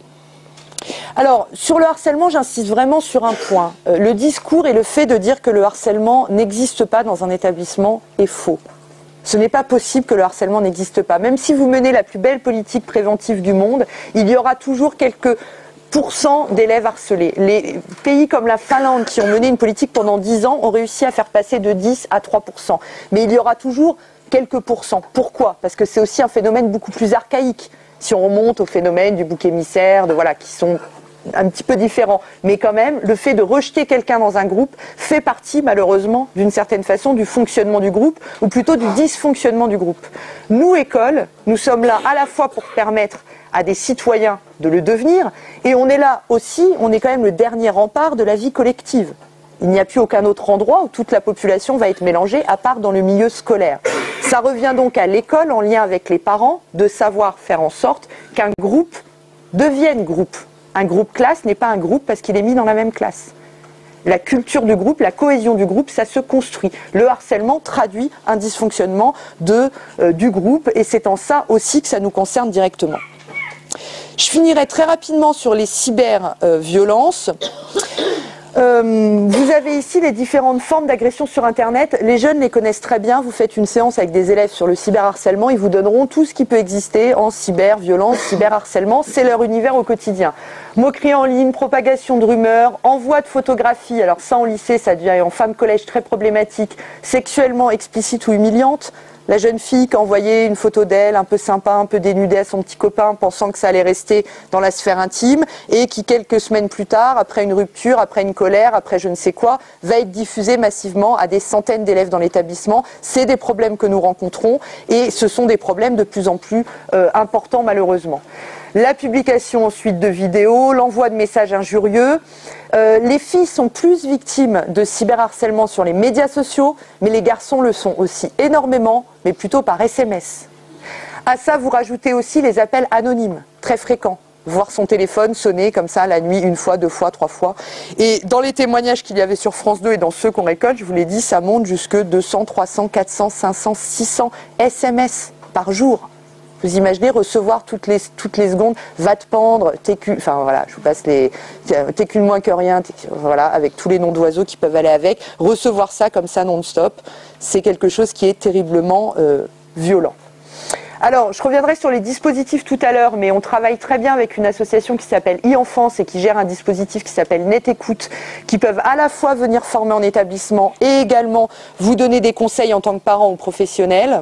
Alors, sur le harcèlement, j'insiste vraiment sur un point. Le discours et le fait de dire que le harcèlement n'existe pas dans un établissement est faux. Ce n'est pas possible que le harcèlement n'existe pas. Même si vous menez la plus belle politique préventive du monde, il y aura toujours quelques pourcents d'élèves harcelés. Les pays comme la Finlande, qui ont mené une politique pendant 10 ans, ont réussi à faire passer de 10 à 3%. Mais il y aura toujours quelques pourcents. Pourquoi ? Parce que c'est aussi un phénomène beaucoup plus archaïque. Si on remonte au phénomène du bouc émissaire, qui sont un petit peu différents. Mais quand même, le fait de rejeter quelqu'un dans un groupe fait partie, malheureusement, d'une certaine façon, du fonctionnement du groupe, ou plutôt du dysfonctionnement du groupe. Nous, école, nous sommes là à la fois pour permettre à des citoyens de le devenir, et on est là aussi, on est quand même le dernier rempart de la vie collective. Il n'y a plus aucun autre endroit où toute la population va être mélangée, à part dans le milieu scolaire. Ça revient donc à l'école, en lien avec les parents, de savoir faire en sorte qu'un groupe devienne groupe. Un groupe classe n'est pas un groupe parce qu'il est mis dans la même classe. La culture du groupe, la cohésion du groupe, ça se construit. Le harcèlement traduit un dysfonctionnement du groupe, et c'est en ça aussi que ça nous concerne directement. Je finirai très rapidement sur les cyberviolences. Vous avez ici les différentes formes d'agression sur Internet. Les jeunes les connaissent très bien. Vous faites une séance avec des élèves sur le cyberharcèlement. Ils vous donneront tout ce qui peut exister en cyberviolence, cyberharcèlement. C'est leur univers au quotidien. Moquerie en ligne, propagation de rumeurs, envoi de photographies. Alors ça, en lycée, ça devient en femme collège très problématique. Sexuellement explicite ou humiliante. La jeune fille qui a envoyé une photo d'elle un peu sympa, un peu dénudée à son petit copain, pensant que ça allait rester dans la sphère intime, et qui quelques semaines plus tard, après une rupture, après une colère, après je ne sais quoi, va être diffusée massivement à des centaines d'élèves dans l'établissement. C'est des problèmes que nous rencontrons, et ce sont des problèmes de plus en plus importants malheureusement. La publication ensuite de vidéos, l'envoi de messages injurieux. Les filles sont plus victimes de cyberharcèlement sur les médias sociaux, mais les garçons le sont aussi énormément, mais plutôt par SMS. À ça, vous rajoutez aussi les appels anonymes, très fréquents. Voir son téléphone sonner comme ça la nuit, une fois, deux fois, trois fois. Et dans les témoignages qu'il y avait sur France 2 et dans ceux qu'on récolte, je vous l'ai dit, ça monte jusque 200, 300, 400, 500, 600 SMS par jour. Vous imaginez recevoir toutes les secondes, va te pendre, enfin voilà, je vous passe t'es moins que rien, voilà, avec tous les noms d'oiseaux qui peuvent aller avec. Recevoir ça comme ça non-stop, c'est quelque chose qui est terriblement violent. Alors, je reviendrai sur les dispositifs tout à l'heure, mais on travaille très bien avec une association qui s'appelle e-Enfance et qui gère un dispositif qui s'appelle Net Écoute, qui peuvent à la fois venir former en établissement et également vous donner des conseils en tant que parent ou professionnel.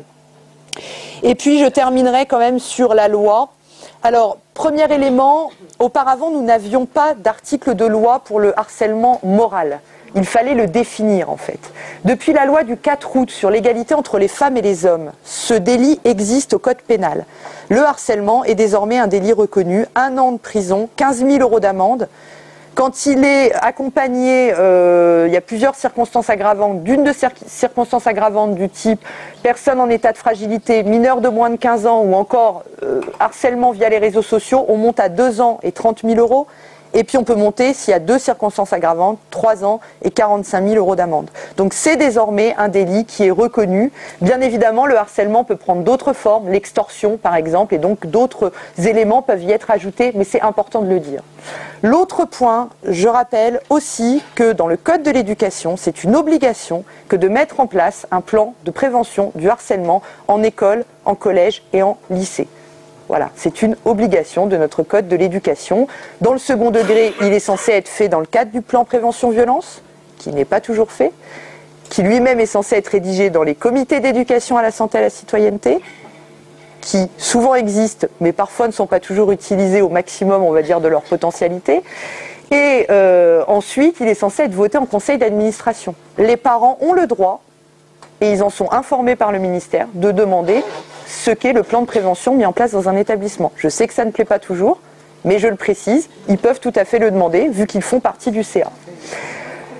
Et puis je terminerai quand même sur la loi. Alors, premier élément, auparavant nous n'avions pas d'article de loi pour le harcèlement moral. Il fallait le définir en fait. Depuis la loi du 4 août sur l'égalité entre les femmes et les hommes, ce délit existe au code pénal. Le harcèlement est désormais un délit reconnu, 1 an de prison, 15 000 € d'amende. Quand il est accompagné, il y a plusieurs circonstances aggravantes. D'une de ces circonstances aggravantes du type personne en état de fragilité, mineur de moins de 15 ans ou encore harcèlement via les réseaux sociaux, on monte à 2 ans et 30 000 €. Et puis on peut monter, s'il y a 2 circonstances aggravantes, 3 ans et 45 000 € d'amende. Donc c'est désormais un délit qui est reconnu. Bien évidemment, le harcèlement peut prendre d'autres formes, l'extorsion par exemple, et donc d'autres éléments peuvent y être ajoutés, mais c'est important de le dire. L'autre point, je rappelle aussi que dans le Code de l'éducation, c'est une obligation que de mettre en place un plan de prévention du harcèlement en école, en collège et en lycée. Voilà, c'est une obligation de notre Code de l'éducation. Dans le second degré, il est censé être fait dans le cadre du plan prévention-violence, qui n'est pas toujours fait, qui lui-même est censé être rédigé dans les comités d'éducation à la santé et à la citoyenneté, qui souvent existent, mais parfois ne sont pas toujours utilisés au maximum, on va dire, de leur potentialité. Et ensuite, il est censé être voté en conseil d'administration. Les parents ont le droit, et ils en sont informés par le ministère, de demander ce qu'est le plan de prévention mis en place dans un établissement. Je sais que ça ne plaît pas toujours, mais je le précise, ils peuvent tout à fait le demander, vu qu'ils font partie du CA.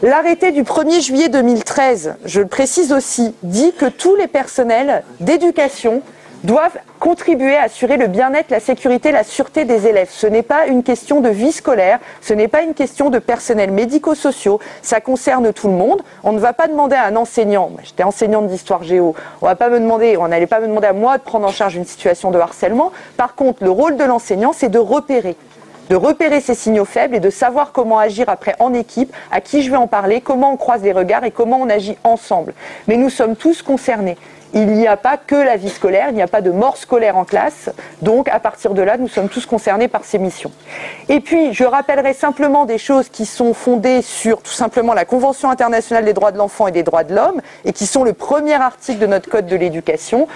L'arrêté du 1er juillet 2013, je le précise aussi, dit que tous les personnels d'éducation doivent contribuer à assurer le bien-être, la sécurité, la sûreté des élèves. Ce n'est pas une question de vie scolaire, ce n'est pas une question de personnel médico-sociaux, ça concerne tout le monde. On ne va pas demander à un enseignant, j'étais enseignante d'histoire géo, on n'allait pas me demander à moi de prendre en charge une situation de harcèlement. Par contre, le rôle de l'enseignant, c'est de repérer ces signaux faibles et de savoir comment agir après en équipe, à qui je vais en parler, comment on croise les regards et comment on agit ensemble. Mais nous sommes tous concernés. Il n'y a pas que la vie scolaire, il n'y a pas de mort scolaire en classe. Donc, à partir de là, nous sommes tous concernés par ces missions. Et puis, je rappellerai simplement des choses qui sont fondées sur, tout simplement, la Convention internationale des droits de l'enfant et des droits de l'homme, et qui sont le premier article de notre Code de l'éducation.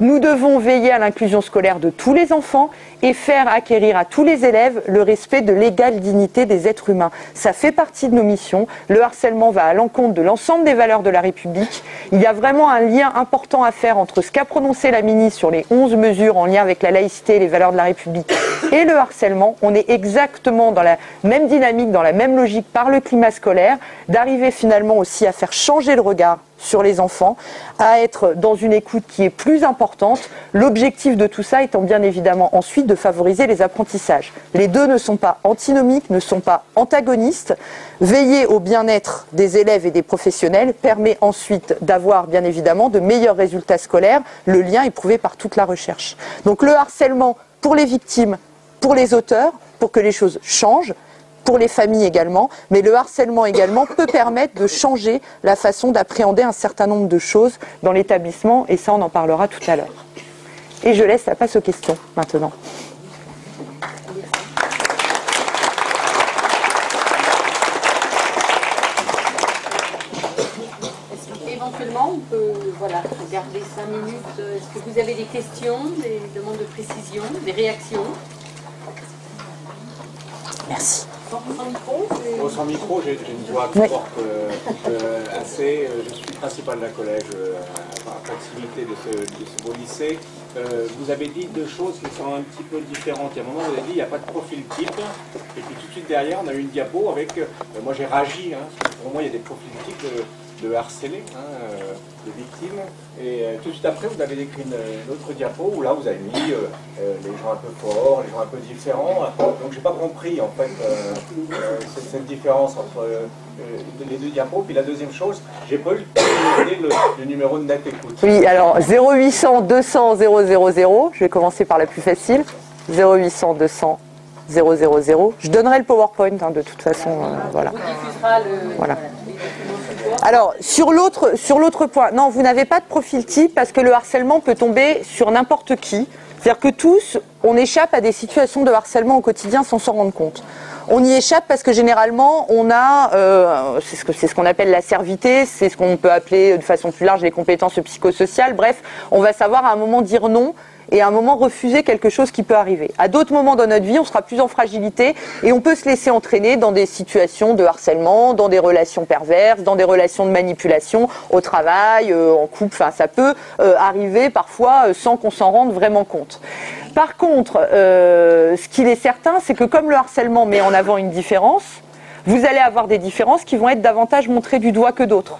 Nous devons veiller à l'inclusion scolaire de tous les enfants et faire acquérir à tous les élèves le respect de l'égale dignité des êtres humains. Ça fait partie de nos missions. Le harcèlement va à l'encontre de l'ensemble des valeurs de la République. Il y a vraiment un lien important à faire entre ce qu'a prononcé la ministre sur les 11 mesures en lien avec la laïcité et les valeurs de la République et le harcèlement. On est exactement dans la même dynamique, dans la même logique par le climat scolaire, d'arriver finalement aussi à faire changer le regard sur les enfants, à être dans une écoute qui est plus importante. L'objectif de tout ça étant bien évidemment ensuite de favoriser les apprentissages. Les deux ne sont pas antinomiques, ne sont pas antagonistes. Veiller au bien-être des élèves et des professionnels permet ensuite d'avoir bien évidemment de meilleurs résultats scolaires. Le lien est prouvé par toute la recherche. Donc le harcèlement pour les victimes, pour les auteurs, pour que les choses changent, pour les familles également, mais le harcèlement également peut permettre de changer la façon d'appréhender un certain nombre de choses dans l'établissement, et ça on en parlera tout à l'heure. Et je laisse la place aux questions maintenant. Éventuellement, on peut garder 5 minutes. Est-ce que vous avez des questions, des demandes de précision, des réactions? Merci. Sans micro, j'ai une voix qui porte assez. Je suis principal d'un collège à proximité de ce beau lycée. Vous avez dit deux choses qui sont un petit peu différentes. Il y a un moment, vous avez dit il n'y a pas de profil type. Et puis tout de suite derrière, on a eu une diapo avec. Moi, j'ai réagi. Parce que pour moi, il y a des profils types de harcelés, de victimes. Et tout de suite après, vous avez décrit une autre diapo où là, vous avez mis les gens un peu forts, les gens un peu différents. Donc, j'ai pas compris en fait cette différence entre les deux diapos. Puis la deuxième chose, j'ai pas eu le numéro de net écoute. Oui, alors 0800 200 000. Je vais commencer par la plus facile. 0800 200 000. Je donnerai le PowerPoint de toute façon. Voilà. Voilà. Alors, sur l'autre point, non, vous n'avez pas de profil type parce que le harcèlement peut tomber sur n'importe qui. C'est-à-dire que tous, on échappe à des situations de harcèlement au quotidien sans s'en rendre compte. On y échappe parce que généralement, on a, c'est ce qu'on appelle l'asservité, c'est ce qu'on peut appeler de façon plus large les compétences psychosociales. Bref, on va savoir à un moment dire non et à un moment refuser quelque chose qui peut arriver. À d'autres moments dans notre vie, on sera plus en fragilité et on peut se laisser entraîner dans des situations de harcèlement, dans des relations perverses, dans des relations de manipulation au travail, en couple. Enfin, ça peut arriver parfois sans qu'on s'en rende vraiment compte. Par contre, ce qu'il est certain, c'est que comme le harcèlement met en avant une différence, vous allez avoir des différences qui vont être davantage montrées du doigt que d'autres.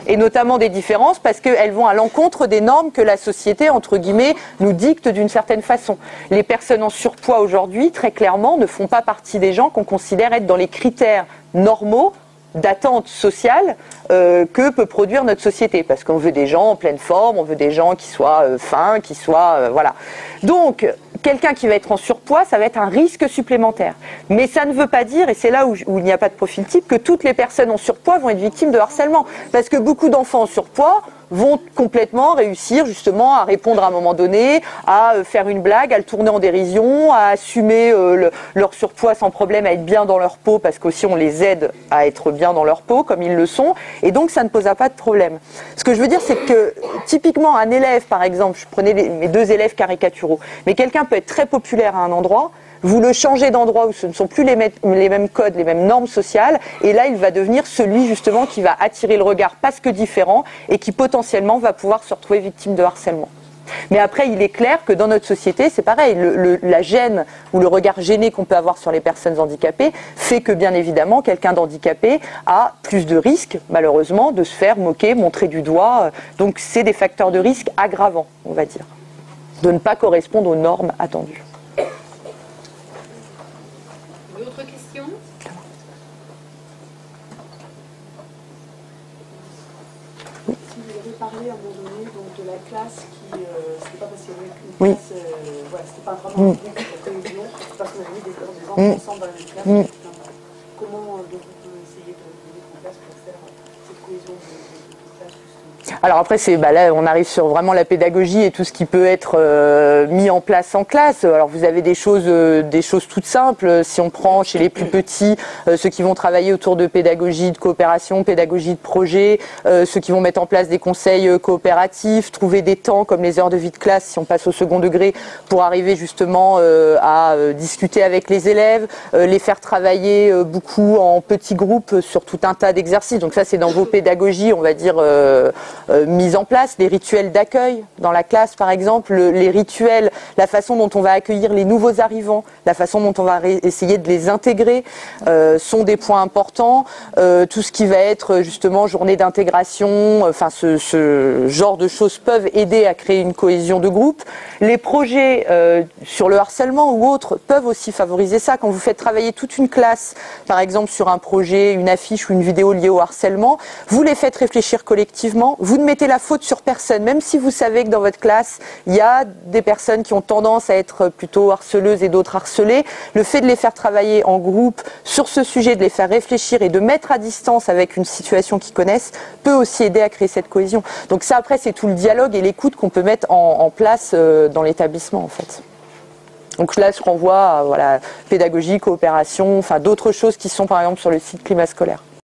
et notamment des différences parce qu'elles vont à l'encontre des normes que la société, entre guillemets, nous dicte d'une certaine façon. Les personnes en surpoids aujourd'hui, très clairement, ne font pas partie des gens qu'on considère être dans les critères normaux d'attente sociale que peut produire notre société, parce qu'on veut des gens en pleine forme, on veut des gens qui soient fins, qui soient voilà. Donc quelqu'un qui va être en surpoids, ça va être un risque supplémentaire. Mais ça ne veut pas dire, et c'est là où il n'y a pas de profil type, que toutes les personnes en surpoids vont être victimes de harcèlement, parce que beaucoup d'enfants en surpoids vont complètement réussir justement à répondre à un moment donné, à faire une blague, à le tourner en dérision, à assumer leur surpoids sans problème, à être bien dans leur peau, parce qu'aussi on les aide à être bien dans leur peau, comme ils le sont, et donc ça ne posera pas de problème. Ce que je veux dire, c'est que typiquement un élève, par exemple, je prenais mes 2 élèves caricaturaux, mais quelqu'un peut être très populaire à un endroit, vous le changez d'endroit où ce ne sont plus les mêmes codes, les mêmes normes sociales, et là il va devenir celui justement qui va attirer le regard parce que différent et qui potentiellement va pouvoir se retrouver victime de harcèlement. Mais après il est clair que dans notre société c'est pareil, la gêne ou le regard gêné qu'on peut avoir sur les personnes handicapées fait que bien évidemment quelqu'un d'handicapé a plus de risques malheureusement de se faire moquer, montrer du doigt, donc c'est des facteurs de risque aggravants on va dire, de ne pas correspondre aux normes attendues. D'autres questions? Si vous avez parlé à un moment donné donc, de la classe qui, c'était pas parce qu'il y avait une classe, voilà, c'était pas vraiment un groupe de cohésion, c'est parce qu'on avait mis des enfants ensemble dans la même classe. Comment donc, on peut essayer de mettre en place pour faire cette cohésion de classe justement? Alors après, là, on arrive sur vraiment la pédagogie et tout ce qui peut être mis en place en classe. Alors vous avez des choses toutes simples. Si on prend chez les plus petits, ceux qui vont travailler autour de pédagogie de coopération, pédagogie de projet, ceux qui vont mettre en place des conseils coopératifs, trouver des temps comme les heures de vie de classe, si on passe au second degré, pour arriver justement à discuter avec les élèves, les faire travailler beaucoup en petits groupes sur tout un tas d'exercices. Donc ça, c'est dans vos pédagogies, on va dire, mise en place, les rituels d'accueil dans la classe par exemple, les rituels, la façon dont on va accueillir les nouveaux arrivants, la façon dont on va essayer de les intégrer sont des points importants. Tout ce qui va être justement journée d'intégration, enfin ce genre de choses peuvent aider à créer une cohésion de groupe. Les projets sur le harcèlement ou autres peuvent aussi favoriser ça. Quand vous faites travailler toute une classe, par exemple sur un projet, une affiche ou une vidéo liée au harcèlement, vous les faites réfléchir collectivement, vous ne mettez la faute sur personne, même si vous savez que dans votre classe, il y a des personnes qui ont tendance à être plutôt harceleuses et d'autres harcelées. Le fait de les faire travailler en groupe sur ce sujet, de les faire réfléchir et de mettre à distance avec une situation qu'ils connaissent, peut aussi aider à créer cette cohésion. Donc ça, après, c'est tout le dialogue et l'écoute qu'on peut mettre en place dans l'établissement, en fait. Donc là, je renvoie à pédagogie, coopération, enfin d'autres choses qui sont par exemple sur le site climat scolaire.